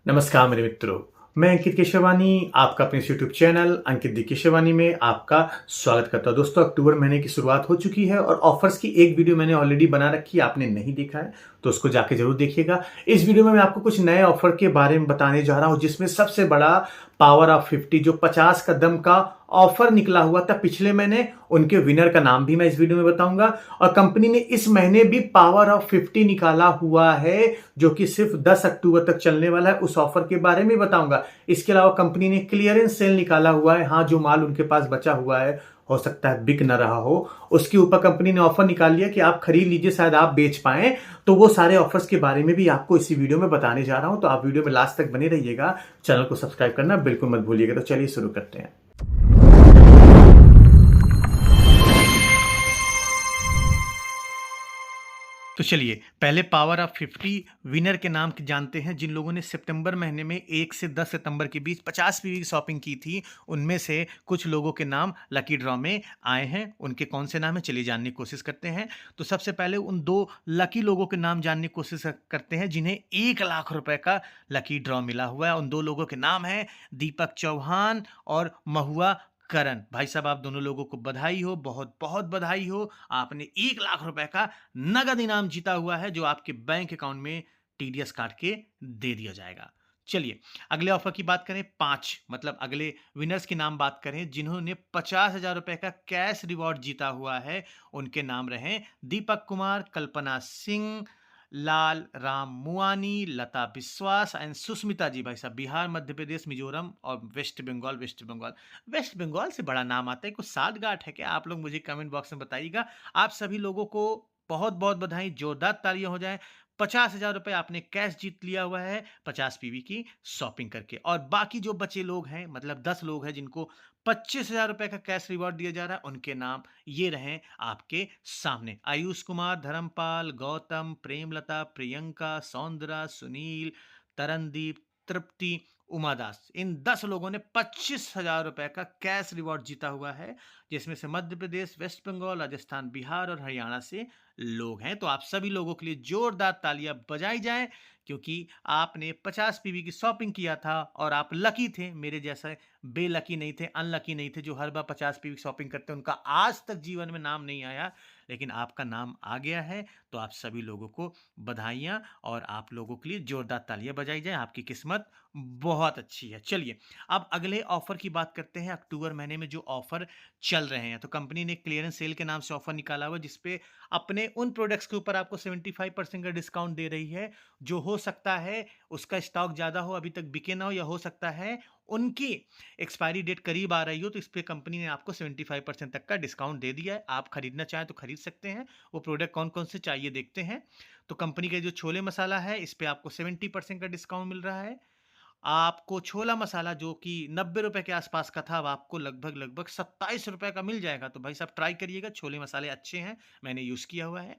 नमस्कार मेरे मित्रों, मैं अंकित केशवानी आपका अपने इस यूट्यूब चैनल अंकित दी केशवानी में आपका स्वागत करता हूं। दोस्तों, अक्टूबर महीने की शुरुआत हो चुकी है और ऑफर्स की एक वीडियो मैंने ऑलरेडी बना रखी है। आपने नहीं देखा है तो उसको जाके जरूर देखिएगा। इस वीडियो में मैं आपको कुछ नए ऑफर के बारे में बताने जा रहा हूं, जिसमें सबसे बड़ा पावर ऑफ 50 जो 50 कदम का ऑफर निकला हुआ था पिछले महीने, उनके विनर का नाम भी मैं इस वीडियो में बताऊंगा। और कंपनी ने इस महीने भी पावर ऑफ 50 निकाला हुआ है, जो कि सिर्फ 10 अक्टूबर तक चलने वाला है। उस ऑफर के बारे में बताऊंगा। इसके अलावा कंपनी ने क्लियरेंस सेल निकाला हुआ है। हाँ, जो माल उनके पास बचा हुआ है, हो सकता है बिक न रहा हो, उसके ऊपर कंपनी ने ऑफर निकाल लिया कि आप खरीद लीजिए, शायद आप बेच पाएं। तो वो सारे ऑफर्स के बारे में भी आपको इसी वीडियो में बताने जा रहा हूं, तो आप वीडियो में लास्ट तक बने रहिएगा। चैनल को सब्सक्राइब करना बिल्कुल मत भूलिएगा। तो चलिए शुरू करते हैं। तो चलिए पहले पावर ऑफ 50 विनर के नाम जानते हैं। जिन लोगों ने सितंबर महीने में 1 से 10 सितंबर के बीच 50 पीवी की शॉपिंग की थी, उनमें से कुछ लोगों के नाम लकी ड्रॉ में आए हैं। उनके कौन से नाम है, चलिए जानने की कोशिश करते हैं। तो सबसे पहले उन 2 लकी लोगों के नाम जानने की कोशिश करते हैं जिन्हें 1 लाख रुपए का लकी ड्रॉ मिला हुआ है। उन 2 लोगों के नाम है दीपक चौहान और महुआ करण। भाई साहब, आप दोनों लोगों को बधाई हो, बहुत बहुत बधाई हो। आपने 1 लाख रुपए का नगद इनाम जीता हुआ है, जो आपके बैंक अकाउंट में टीडीएस काट के दे दिया जाएगा। चलिए अगले ऑफर की बात करें। 5 मतलब अगले विनर्स के नाम बात करें जिन्होंने 50,000 रुपए का कैश रिवॉर्ड जीता हुआ है। उनके नाम रहे दीपक कुमार, कल्पना सिंह, लाल राम मुआनी, लता विश्वास एंड सुष्मिता जी। भाई साहब, बिहार, मध्य प्रदेश, मिजोरम और वेस्ट बंगाल। वेस्ट बंगाल से बड़ा नाम आता है, कुछ साठ गांठ है क्या? आप लोग मुझे कमेंट बॉक्स में बताइएगा। आप सभी लोगों को बहुत बहुत बधाई, जोरदार तालियां हो जाएं। 50,000 रुपए आपने कैश जीत लिया हुआ है 50 पीवी की शॉपिंग करके। और बाकी जो बचे लोग हैं, मतलब 10 लोग हैं जिनको 25,000 रुपए का कैश रिवॉर्ड दिया जा रहा है, उनके नाम ये रहे आपके सामने। आयुष कुमार, धर्मपाल, गौतम, प्रेमलता, प्रियंका, सौंदरा, सुनील, तरनदीप, तृप्ति, उमादास। इन 10 लोगों ने 25,000 रुपए का कैश रिवॉर्ड जीता हुआ है, जिसमें से मध्य प्रदेश, वेस्ट बंगाल, राजस्थान, बिहार और हरियाणा से लोग हैं। तो आप सभी लोगों के लिए जोरदार तालियां बजाई जाएं, क्योंकि आपने 50 पीवी की शॉपिंग किया था और आप लकी थे। मेरे जैसा बेलकी नहीं थे, अनलकी नहीं थे, जो हर बार 50 पीवी की शॉपिंग करते हैं उनका आज तक जीवन में नाम नहीं आया, लेकिन आपका नाम आ गया है। तो आप सभी लोगों को बधाइयां और आप लोगों के लिए जोरदार तालियां बजाई जाए। आपकी किस्मत बहुत अच्छी है। चलिए अब अगले ऑफर की बात करते हैं। अक्टूबर महीने में जो ऑफर चल रहे हैं, तो कंपनी ने क्लियरेंस सेल के नाम से ऑफर निकाला हुआ, जिसपे अपने उन प्रोडक्ट्स के ऊपर आपको 75% का डिस्काउंट दे रही है। जो हो सकता है उसका स्टॉक ज्यादा हो, अभी तक बिके ना हो, या हो सकता है उनकी एक्सपायरी डेट करीब आ रही हो, तो इस पे कंपनी ने आपको 75% तक का डिस्काउंट दे दिया है। आप खरीदना चाहें तो खरीद सकते हैं। वो प्रोडक्ट कौन कौन से चाहिए देखते हैं। तो कंपनी का जो छोले मसाला है, इस पे आपको 70% का डिस्काउंट मिल रहा है। आपको छोला मसाला जो कि 90 रुपए के आसपास का था, अब आपको लगभग लगभग 27 रुपए का मिल जाएगा। तो भाई साहब ट्राई करिएगा, छोले मसाले अच्छे हैं, मैंने यूज़ किया हुआ है।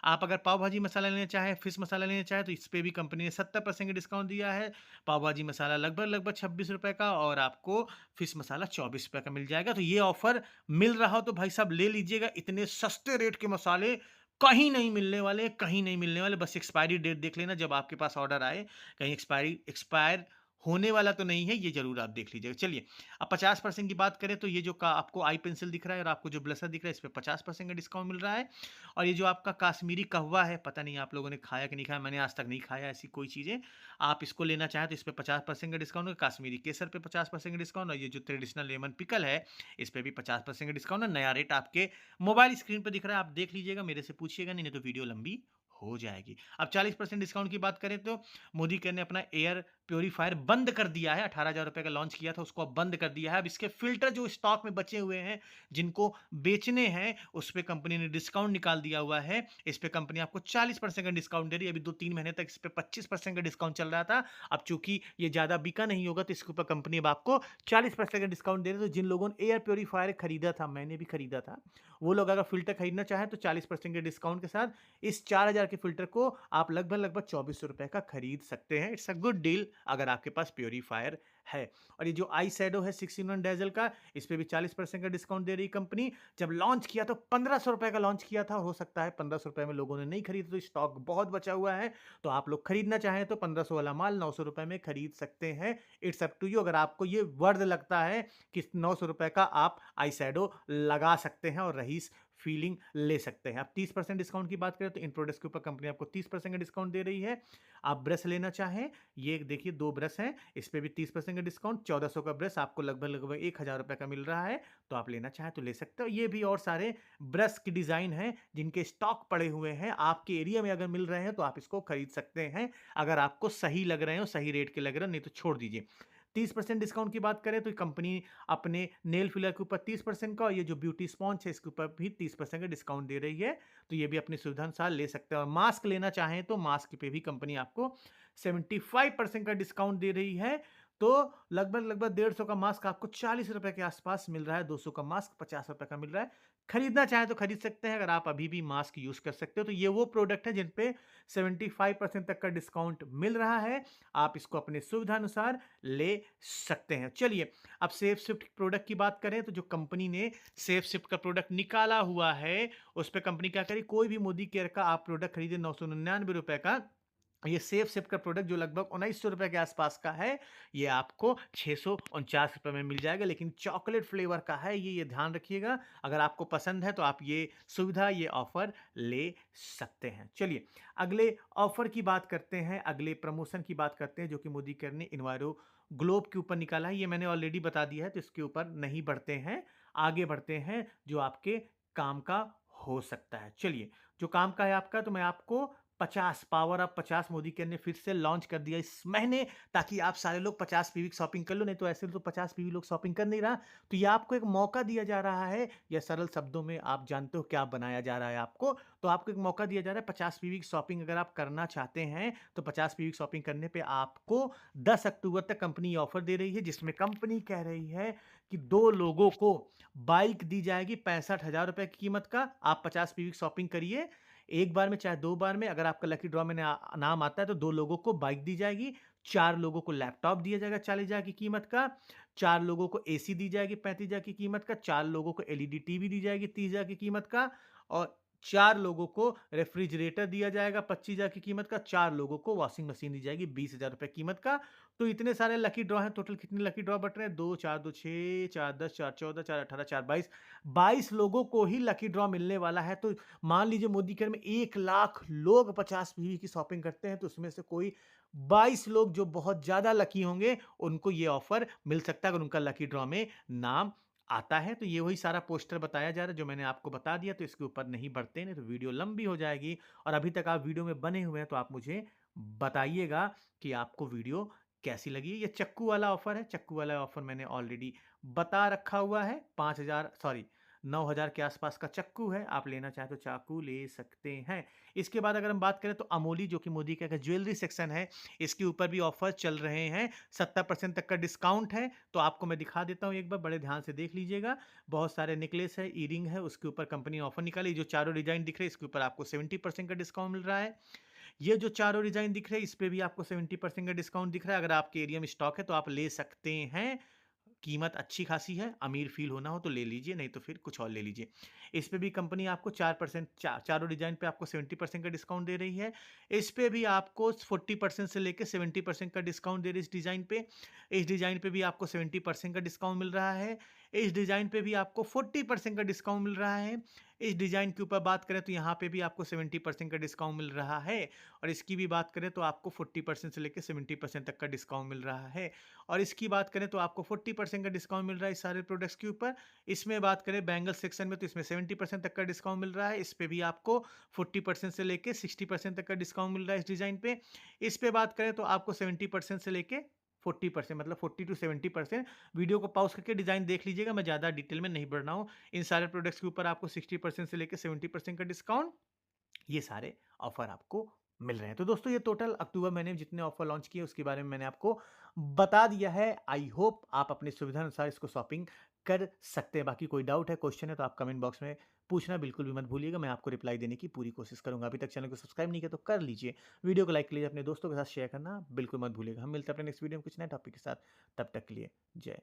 आप अगर पाव भाजी मसाला लेना चाहें, फिश मसाला लेना चाहें, तो इस पे भी कंपनी ने 70% का डिस्काउंट दिया है। पाव भाजी मसाला लगभग लगभग 26 रुपए का, और आपको फिश मसाला 24 रुपए का मिल जाएगा। तो ये ऑफर मिल रहा हो तो भाई साहब ले लीजिएगा। इतने सस्ते रेट के मसाले कहीं नहीं मिलने वाले, कहीं नहीं मिलने वाले। बस एक्सपायरी डेट देख लेना जब आपके पास ऑर्डर आए, कहीं एक्सपायर होने वाला तो नहीं है, ये जरूर आप देख लीजिएगा। चलिए अब 50% की बात करें, तो ये जो का आपको आई पेंसिल दिख रहा है और आपको जो ब्लशर दिख रहा है, इस पे 50% का डिस्काउंट मिल रहा है। और ये जो आपका काश्मीरी कहवा है, पता नहीं आप लोगों ने खाया कि नहीं खाया, मैंने आज तक नहीं खाया ऐसी कोई चीज़ें। आप इसको लेना चाहें तो इस पे 50% का डिस्काउंट है। काश्मीरी केसर पे 50% का डिस्काउंट, और ये जो ट्रेडिशनल लेमन पिकल है, इस पे भी 50% का डिस्काउंट है। नया रेट आपके मोबाइल स्क्रीन पर दिख रहा है, आप देख लीजिएगा, मेरे से पूछिएगा नहीं तो वीडियो लंबी हो जाएगी। अब 40% डिस्काउंट की बात करें, तो मोदी केयर ने अपना एयर प्योरीफायर बंद कर दिया है। 18,000 रुपए का लॉन्च किया था, उसको अब बंद कर दिया है। अब इसके फिल्टर जो स्टॉक में बचे हुए हैं, जिनको बेचने हैं, उस पे कंपनी ने डिस्काउंट निकाल दिया हुआ है। इस पे कंपनी आपको 40% का डिस्काउंट दे रही है। अभी 2-3 महीने तक इस पे 25% का डिस्काउंट चल रहा था। अब चूंकि ये ज्यादा बिका नहीं होगा, तो इसके ऊपर कंपनी अब आपको 40% का डिस्काउंट दे रही है। तो जिन लोगों ने एयर प्योरीफायर खरीदा था, मैंने भी खरीदा था, वो लोग अगर फिल्टर खरीदना चाहें तो 40% के डिस्काउंट के साथ इस 4,000 के फिल्टर को आप लगभग लगभग 2400 रुपए का खरीद सकते हैं। इट्स अ गुड डील अगर आपके पास प्योरीफायर है। और ये जो आई शैडो है 6 इन 1 डेज़ल का, इस पे भी 40% का डिस्काउंट दे रही है कंपनी। जब लॉन्च किया तो ₹1500 का लॉन्च किया था, हो सकता है ₹1500 में लोगों ने नहीं खरीदा, तो स्टॉक बहुत बचा हुआ है। तो आप लोग खरीदना चाहें तो 1500 वाला माल ₹900 में खरीद सकते हैं। It's up to you. अगर आपको ये वर्थ लगता है कि ₹900 का आप आई शैडो लगा सकते हैं और रईस फीलिंग ले सकते हैं। अब 30% डिस्काउंट की बात करें तो इन प्रोडक्ट्स के ऊपर कंपनी आपको 30% का डिस्काउंट दे रही है। आप ब्रश लेना चाहें, ये देखिए 2 ब्रश हैं, इस पे भी 30% का डिस्काउंट, 1400 का ब्रश आपको लगभग ₹1000 का मिल रहा है, तो आप लेना चाहें तो ले सकते हो। ये भी और सारे ब्रश की डिज़ाइन हैं जिनके स्टॉक पड़े हुए हैं, आपके एरिया में अगर मिल रहे हैं तो आप इसको खरीद सकते हैं, अगर आपको सही लग रहे हो, सही रेट के लग रहे हो, नहीं तो छोड़ दीजिए। 30% डिस्काउंट की बात करें तो कंपनी अपने नेल फिलर के ऊपर 30% का, और ये जो ब्यूटी स्पॉन्ज है इसके ऊपर भी 30% का डिस्काउंट दे रही है, तो ये भी अपनी सुविधा अनुसार ले सकते हैं। और मास्क लेना चाहें तो मास्क पे भी कंपनी आपको 75% का डिस्काउंट दे रही है, तो लगभग 150 का मास्क आपको ₹40 के आसपास मिल रहा है, 200 का मास्क ₹50 का मिल रहा है। खरीदना चाहें तो खरीद सकते हैं, अगर आप अभी भी मास्क यूज कर सकते हो तो ये वो प्रोडक्ट है जिन पे 75% तक का डिस्काउंट मिल रहा है, आप इसको अपने सुविधा अनुसार ले सकते हैं। चलिए, अब सेफ शिफ्ट प्रोडक्ट की बात करें तो जो कंपनी ने सेफ शिफ्ट का प्रोडक्ट निकाला हुआ है, उस पे कंपनी क्या करी, कोई भी मोदी केयर का आप प्रोडक्ट खरीदे ₹999 का, ये सेफ शिफ्ट का प्रोडक्ट जो लगभग ₹1900 के आसपास का है, ये आपको ₹649 में मिल जाएगा, लेकिन चॉकलेट फ्लेवर का है ये ध्यान रखिएगा। अगर आपको पसंद है तो आप ये सुविधा, ये ऑफर ले सकते हैं। चलिए, अगले ऑफर की बात करते हैं, अगले प्रमोशन की बात करते हैं, जो कि मोदी केयर ने इन्वायरो ग्लोब के ऊपर निकाला है। ये मैंने ऑलरेडी बता दिया है, तो इसके ऊपर नहीं बढ़ते हैं, आगे बढ़ते हैं जो आपके काम का हो सकता है। चलिए, जो काम का है आपका, तो मैं आपको 50 पावर ऑफ 50 मोदी केयर ने फिर से लॉन्च कर दिया इस महीने, ताकि आप सारे लोग 50 पीवी की शॉपिंग कर लो, नहीं तो ऐसे तो 50 पीवी लोग शॉपिंग कर नहीं रहा। तो ये आपको एक मौका दिया जा रहा है, या सरल शब्दों में आप जानते हो क्या बनाया जा रहा है आपको, तो आपको एक मौका दिया जा रहा है 50 पीवी की शॉपिंग अगर आप करना चाहते हैं, तो 50 पीवी की शॉपिंग करने पे आपको 10 अक्टूबर तक कंपनी ऑफर दे रही है, जिसमें कंपनी कह रही है कि 2 लोगों को बाइक दी जाएगी ₹65,000 की कीमत का। आप 50 पीवी की शॉपिंग करिए, एक बार में चाहे 2 बार में, अगर आपका लकी ड्रॉ में नाम आता है तो 2 लोगों को बाइक दी जाएगी, 4 लोगों को लैपटॉप दिया जाएगा 40,000 की कीमत का, 4 लोगों को एसी दी जाएगी 35,000 की कीमत का, 4 लोगों को एलईडी टीवी दी जाएगी 30,000 की कीमत का, और 4 लोगों को रेफ्रिजरेटर दिया जाएगा 25,000 की कीमत का, 4 लोगों को वॉशिंग मशीन दी जाएगी 20,000 कीमत का। तो इतने सारे लकी ड्रॉ हैं, टोटल कितने लकी ड्रॉ बट रहे हैं? 2, 4, 2, 6, 4, 10, 4, 14, 4, 18, 4, 22, 22 लोगों को ही लकी ड्रॉ मिलने वाला है। तो मान लीजिए मोदी केयर में 1 लाख लोग 50 पीवी की शॉपिंग करते हैं, तो उसमें से कोई 22 लोग जो बहुत ज़्यादा लकी होंगे, उनको ये ऑफर मिल सकता है, अगर उनका लकी ड्रॉ में नाम आता है। तो ये वही सारा पोस्टर बताया जा रहा है जो मैंने आपको बता दिया, तो इसके ऊपर नहीं बढ़ते, नहीं तो वीडियो लंबी हो जाएगी। और अभी तक आप वीडियो में बने हुए हैं तो आप मुझे बताइएगा कि आपको वीडियो कैसी लगी। ये चक्कू वाला ऑफर है, चक्कू वाला ऑफर मैंने ऑलरेडी बता रखा हुआ है। 5000 सॉरी 9000 के आसपास का चक्कू है, आप लेना चाहें तो चाकू ले सकते हैं। इसके बाद अगर हम बात करें तो अमोली, जो कि मोदी का ज्वेलरी सेक्शन है, इसके ऊपर भी ऑफर चल रहे हैं, 70% तक का डिस्काउंट है। तो आपको मैं दिखा देता हूँ, एक बार बड़े ध्यान से देख लीजिएगा। बहुत सारे नेकलेस है, ईयरिंग है, उसके ऊपर कंपनी ऑफर निकाली। जो चारों डिजाइन दिख रहे हैं इसके ऊपर आपको 70% का डिस्काउंट मिल रहा है। ये जो चारों डिजाइन दिख रहे हैं इस पे भी आपको 70% का डिस्काउंट दिख रहा है। अगर आपके एरिया में स्टॉक है तो आप ले सकते हैं, कीमत अच्छी खासी है, अमीर फील होना हो तो ले लीजिए, नहीं तो फिर कुछ और ले लीजिए। इस पे भी कंपनी आपको 4% चारों डिजाइन पे आपको 70% का डिस्काउंट दे रही है। इस पे भी आपको 40% से लेके 70% का डिस्काउंट दे रही है इस डिजाइन पे। इस डिजाइन पे भी आपको 70% का डिस्काउंट मिल रहा है। इस डिजाइन पे भी आपको 40% का डिस्काउंट मिल रहा है। इस डिजाइन के ऊपर बात करें तो यहाँ पे भी आपको 70% का डिस्काउंट मिल रहा है। और इसकी भी बात करें तो आपको 40% से लेकर 70% तक का डिस्काउंट मिल रहा है। और इसकी बात करें तो आपको 40% का डिस्काउंट मिल रहा है इस सारे प्रोडक्ट्स के ऊपर। इसमें बात करें बैंगल सेक्शन में तो इसमें 70% तक का डिस्काउंट मिल रहा है। इस पे भी आपको 40% से लेके 60% तक का डिस्काउंट मिल रहा है इस डिजाइन पे। इस पे बात करें तो आपको 70% से लेके 40%, मतलब 40 टू 70%। वीडियो को पॉज करके डिजाइन देख लीजिएगा, मैं ज़्यादा डिटेल में नहीं बढ़ रहा हूँ। इन सारे प्रोडक्ट्स के ऊपर आपको 60% से लेकर 70% का डिस्काउंट, ये सारे ऑफर आपको मिल रहे हैं। तो दोस्तों, ये टोटल अक्टूबर महीने में जितने ऑफर लॉन्च किए उसके बारे में मैंने आपको बता दिया है। आई होप आप अपनी सुविधा अनुसार इसको शॉपिंग कर सकते हैं। बाकी कोई डाउट है, क्वेश्चन है तो आप कमेंट बॉक्स में पूछना बिल्कुल भी मत भूलिएगा, मैं आपको रिप्लाई देने की पूरी कोशिश करूँगा। अभी तक चैनल को सब्सक्राइब नहीं किया तो कर लीजिए, वीडियो को लाइक कर लीजिए, अपने दोस्तों के साथ शेयर करना बिल्कुल मत भूलिएगा। हम मिलते हैं अपने नेक्स्ट वीडियो में कुछ नए टॉपिक के साथ, तब तक के लिए जय